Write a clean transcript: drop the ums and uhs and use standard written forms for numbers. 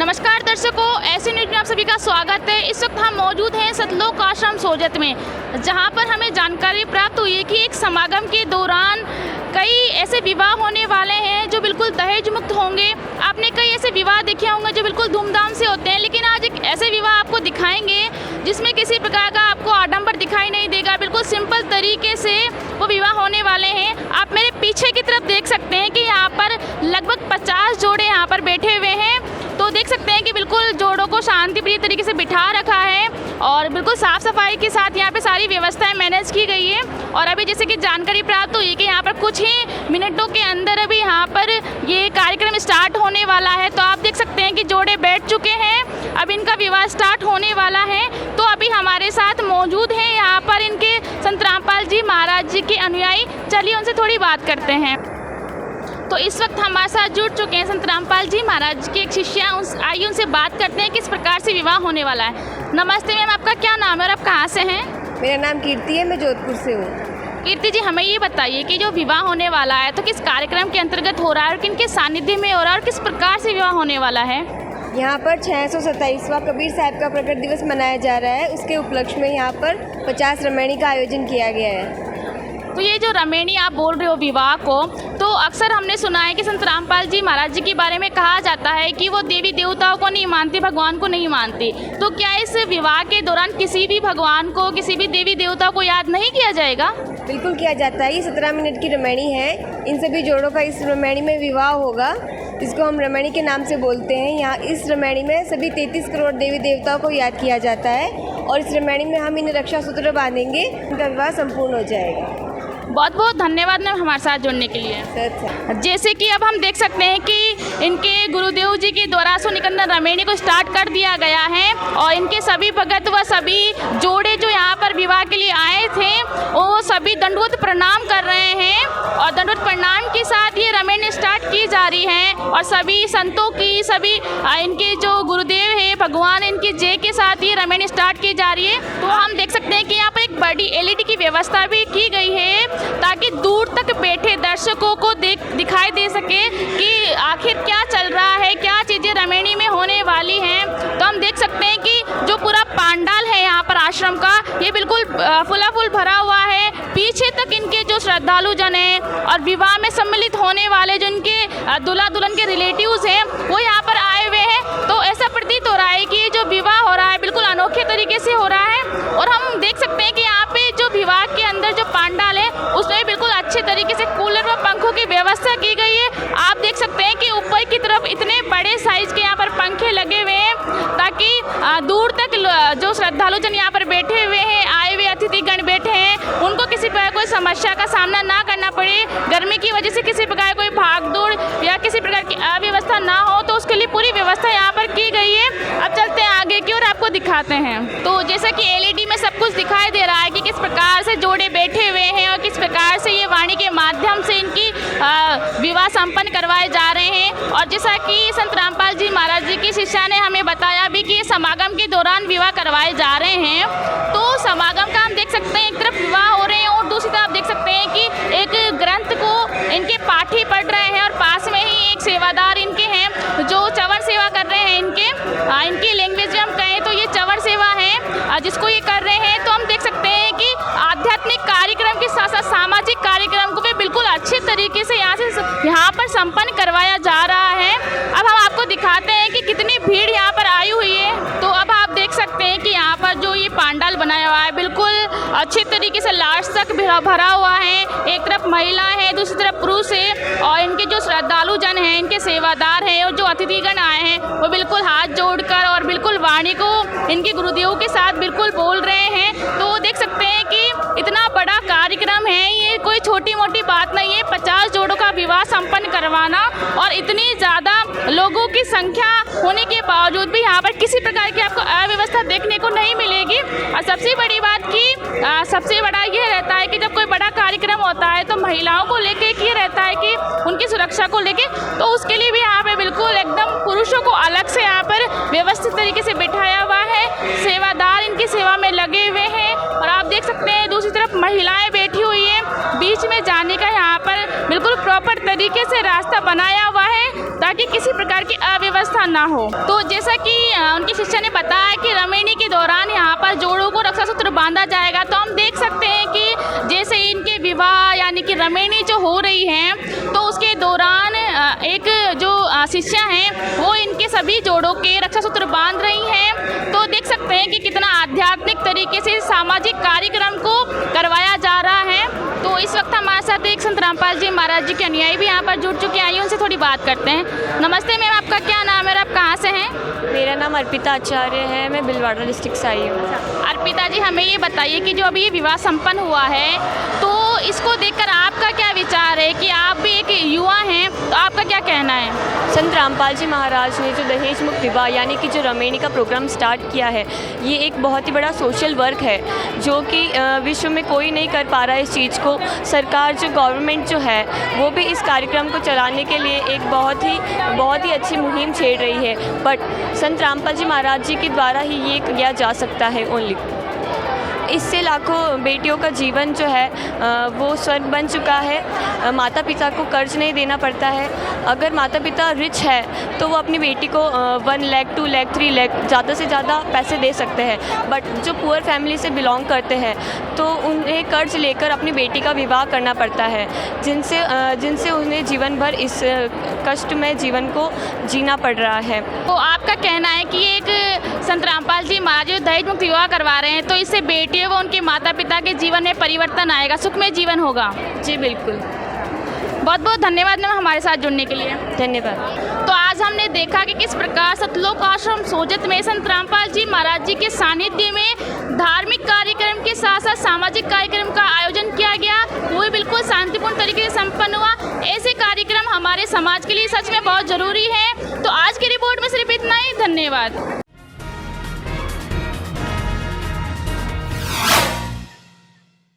नमस्कार दर्शकों, ऐसे न्यूज में आप सभी का स्वागत है। इस वक्त हम मौजूद हैं सतलोक आश्रम सोजत में, जहां पर हमें जानकारी प्राप्त हुई है कि एक समागम के दौरान कई ऐसे विवाह होने वाले हैं जो बिल्कुल दहेज मुक्त होंगे। आपने कई ऐसे विवाह देखे होंगे जो बिल्कुल धूमधाम से होते हैं, लेकिन आज एक ऐसे विवाह आपको दिखाएंगे जिसमें किसी प्रकार का आपको आडंबर दिखाई नहीं देगा। बिल्कुल सिंपल तरीके से वो विवाह होने वाले हैं। आप मेरे पीछे की तरफ देख सकते हैं कि यहाँ पर लगभग 50 जोड़े यहाँ पर बैठे हुए हैं। तो देख सकते हैं कि बिल्कुल जोड़ों को शांतिप्रिय तरीके से बिठा रखा है और बिल्कुल साफ़ सफाई के साथ यहाँ पे सारी व्यवस्थाएं मैनेज की गई है। और अभी जैसे कि जानकारी प्राप्त हुई है कि यहाँ पर कुछ ही मिनटों के अंदर अभी यहाँ पर ये कार्यक्रम स्टार्ट होने वाला है। तो आप देख सकते हैं कि जोड़े बैठ चुके हैं, अब इनका विवाह स्टार्ट होने वाला है। तो अभी हमारे साथ मौजूद हैं यहाँ पर इनके संत रामपाल जी महाराज जी के अनुयायी। चलिए उनसे थोड़ी बात करते हैं। तो इस वक्त हमारे साथ जुड़ चुके हैं संत रामपाल जी महाराज की एक शिष्या। आइए उनसे बात करते हैं किस प्रकार से विवाह होने वाला है। नमस्ते मैम, आपका क्या नाम है और आप कहाँ से हैं? मेरा नाम कीर्ति है, मैं जोधपुर से हूँ। कीर्ति जी, हमें ये बताइए कि जो विवाह होने वाला है तो किस कार्यक्रम के अंतर्गत हो रहा है और किनके सानिध्य में हो रहा है और किस प्रकार से विवाह होने वाला है? यहाँ पर 627वां कबीर साहब का प्रकट दिवस मनाया जा रहा है। उसके उपलक्ष्य में यहाँ पर 50 रमैनी का आयोजन किया गया है। तो ये जो रमैनी आप बोल रहे हो विवाह को, तो अक्सर हमने सुना है कि संत रामपाल जी महाराज जी के बारे में कहा जाता है कि वो देवी देवताओं को नहीं मानते, भगवान को नहीं मानते। तो क्या इस विवाह के दौरान किसी भी भगवान को, किसी भी देवी देवता को याद नहीं किया जाएगा? बिल्कुल किया जाता है। ये 17 मिनट की रमैनी है। इन सभी जोड़ों का इस रमैनी में विवाह होगा, जिसको हम रमैनी के नाम से बोलते हैं। यहाँ इस रमैनी में सभी 33 करोड़ देवी देवताओं को याद किया जाता है और इस रमैनी में हम इन रक्षा सूत्र बांधेंगे, इनका विवाह संपूर्ण हो जाएगा। बहुत बहुत धन्यवाद मैम हमारे साथ जुड़ने के लिए। जैसे कि अब हम देख सकते हैं कि इनके गुरुदेव जी के द्वारा सुनिकंदन रमैनी को स्टार्ट कर दिया गया है और इनके सभी भगत व सभी जोड़े जो यहाँ पर विवाह के लिए आए थे वो सभी दंडवत प्रणाम कर रहे हैं और दंडवत प्रणाम के साथ ये रमैनी स्टार्ट की जा रही है और सभी संतों की, सभी इनके जो गुरुदेव है भगवान, इनकी जय के साथ ये रमैनी स्टार्ट की जा रही है। तो हम देख सकते हैं कि यहाँ पर एक बड़ी LED की व्यवस्था भी की गई है ताकि दूर तक बैठे दर्शकों को दिखाई दे सके कि आखिर क्या चल रहा है, क्या चीज़ें रमैनी में होने वाली हैं। तो हम देख सकते हैं कि जो पूरा पांडाल है यहाँ पर आश्रम का, ये बिल्कुल फुल भरा हुआ है। पीछे तक इनके जो श्रद्धालु जन हैं और विवाह में सम्मिलित होने वाले जो इनके दूल्हा दुल्हन के रिलेटिव्स हैं वो यहाँ पर आए हुए हैं। तो ऐसा प्रतीत हो रहा है कि ये जो विवाह हो रहा है बिल्कुल अनोखे तरीके से हो रहा है। और हम देख सकते हैं कि यहाँ पे जो विवाह के अंदर जो पांडाल है उसमें बिल्कुल अच्छे तरीके से कूलर व पंखों की व्यवस्था की गई है। आप देख सकते हैं कि ऊपर की तरफ इतने बड़े साइज के यहाँ पर पंखे लगे हुए हैं ताकि दूर तक जो श्रद्धालु जन यहाँ पर बैठे हुए हैं, आए हुए अतिथिगण बैठे हैं, उनको किसी प्रकार कोई समस्या का सामना ना करना पड़े। गर्मी की वजह से किसी प्रकार कोई भागदौड़ या किसी प्रकार की अव्यवस्था ना हो, तो उसके लिए पूरी व्यवस्था यहाँ पर की गई है। अब चलते हैं आगे की और आपको दिखाते हैं। तो जैसा कि LED में सब कुछ दिखाई दे रहा है कि किस प्रकार से जोड़े बैठे हुए हैं और किस प्रकार से ये वाणी के माध्यम से इनकी विवाह संपन्न करवाए जा रहे हैं। और जैसा कि संत रामपाल जी महाराज जी की शिष्या ने हमें बताया भी कि समागम के दौरान विवाह करवाए जा रहे हैं। तो समागम का हम देख सकते हैं, एक तरफ विवाह हो रहे हैं और दूसरी तरफ देख सकते हैं कि एक ग्रंथ को इनके पाठी पढ़ रहे हैं और पास में ही एक सेवादार इनके हैं जो चवर सेवा कर रहे हैं। इनकी लैंग्वेज में हम कहें तो ये चवर सेवा है जिसको ये कर रहे हैं। तो हम देख सकते हैं कि आध्यात्मिक कार्यक्रम के साथ साथ सामाजिक कार्यक्रम को भी बिल्कुल अच्छे तरीके से यहाँ पर संपन्न करवाया जा रहा है। अब हम आपको दिखाते हैं कि कितनी भीड़ यहाँ पर आई हुई है। तो अब आप देख सकते हैं कि यहाँ पर जो ये पांडाल बनाया हुआ है बिल्कुल अच्छे तरीके से लास्ट तक भरा हुआ है। एक तरफ महिला है, दूसरी तरफ पुरुष है और इनके जो श्रद्धालु जन हैं, इनके सेवादार हैं और जो अतिथिगण आए हैं वो बिल्कुल हाथ जोड़कर और बिल्कुल वाणी को इनके गुरुदेव के साथ बिल्कुल बोल रहे हैं। तो देख सकते हैं कि इतना बड़ा कार्यक्रम है, ये कोई छोटी मोटी बात नहीं है। 50 जोड़ों का विवाह संपन्न करवाना और इतनी ज़्यादा लोगों की संख्या होने के बावजूद भी यहाँ पर किसी प्रकार की आपको अव्यवस्था देखने को नहीं मिलेगी। और सबसे बड़ी बात कि सबसे बड़ा ये रहता है कि जब कोई बड़ा कार्यक्रम होता है तो महिलाओं को लेके ये रहता है कि उनकी सुरक्षा को लेके, तो उसके लिए भी यहाँ पे बिल्कुल एकदम पुरुषों को अलग से यहाँ पर व्यवस्थित तरीके से बिठाया हुआ है। सेवादार इनकी सेवा में लगे हुए हैं और आप देख सकते हैं दूसरी तरफ महिलाएं बैठी हुई हैं। बीच में जाने का यहाँ पर बिल्कुल प्रॉपर तरीके से रास्ता बनाया हुआ है ताकि किसी प्रकार की अव्यवस्था ना हो। तो जैसा कि उनकी शिष्या ने बताया कि रमेणी के दौरान यहाँ पर जोड़ों को रक्षा सूत्र बांधा जाएगा, तो हम देख सकते हैं कि जैसे इनके विवाह यानी कि रमेणी जो हो रही हैं, तो उसके दौरान एक जो शिष्या हैं वो इनके सभी जोड़ों के रक्षा सूत्र बांध रही हैं। तो देख सकते हैं कि कितना आध्यात्मिक तरीके से सामाजिक कार्यक्रम को करवाया जा रहा है। तो इस वक्त हमारे साथ एक संत रामपाल जी महाराज जी के अनुयायी भी यहाँ पर जुड़ चुके हैं। आइए उनसे थोड़ी बात करते हैं। नमस्ते मैम, आपका क्या नाम है और आप कहाँ से हैं? मेरा नाम अर्पिता आचार्य है, मैं भिलवाड़ा डिस्ट्रिक्ट से आई हूँ। अर्पिता जी, हमें ये बताइए कि जो अभी ये विवाह संपन्न हुआ है, तो इसको देखकर आपका क्या विचार है कि आप भी एक युवा हैं, तो आपका क्या कहना है? संत रामपाल जी महाराज ने जो दहेज मुक्त विवाह यानी कि जो रमेणी का प्रोग्राम स्टार्ट किया है, ये एक बहुत ही बड़ा सोशल वर्क है जो कि विश्व में कोई नहीं कर पा रहा है इस चीज़ को। सरकार जो गवर्नमेंट जो है वो भी इस कार्यक्रम को चलाने के लिए एक बहुत ही अच्छी मुहिम छेड़ रही है, बट संत रामपाल जी महाराज जी के द्वारा ही ये किया जा सकता है ओनली। इससे लाखों बेटियों का जीवन जो है वो स्वर्ग बन चुका है। माता पिता को कर्ज नहीं देना पड़ता है। अगर माता पिता रिच है तो वो अपनी बेटी को 1 लाख 2 लाख 3 लाख ज़्यादा से ज़्यादा पैसे दे सकते हैं, बट जो पुअर फैमिली से बिलोंग करते हैं तो उन्हें कर्ज लेकर अपनी बेटी का विवाह करना पड़ता है, जिनसे उन्हें जीवन भर इस कष्टमय जीवन को जीना पड़ रहा है। तो आपका कहना है कि एक संत रामपाल जी महाराज जो दहेज मुक्त विवाह करवा रहे हैं, तो इससे बेटियों व उनके माता पिता के जीवन में परिवर्तन आएगा, सुखमय जीवन होगा? जी बिल्कुल। बहुत बहुत धन्यवाद मैम हमारे साथ जुड़ने के लिए। धन्यवाद। तो आज हमने देखा कि किस प्रकार सतलोक आश्रम सोजत में संत रामपाल जी महाराज जी के सानिध्य में धार्मिक कार्यक्रम के साथ साथ सामाजिक कार्यक्रम का आयोजन किया गया, वो भी बिल्कुल शांतिपूर्ण तरीके से संपन्न हुआ। ऐसे कार्यक्रम हमारे समाज के लिए सच में बहुत ज़रूरी है। तो आज की रिपोर्ट में सिर्फ इतना ही। धन्यवाद।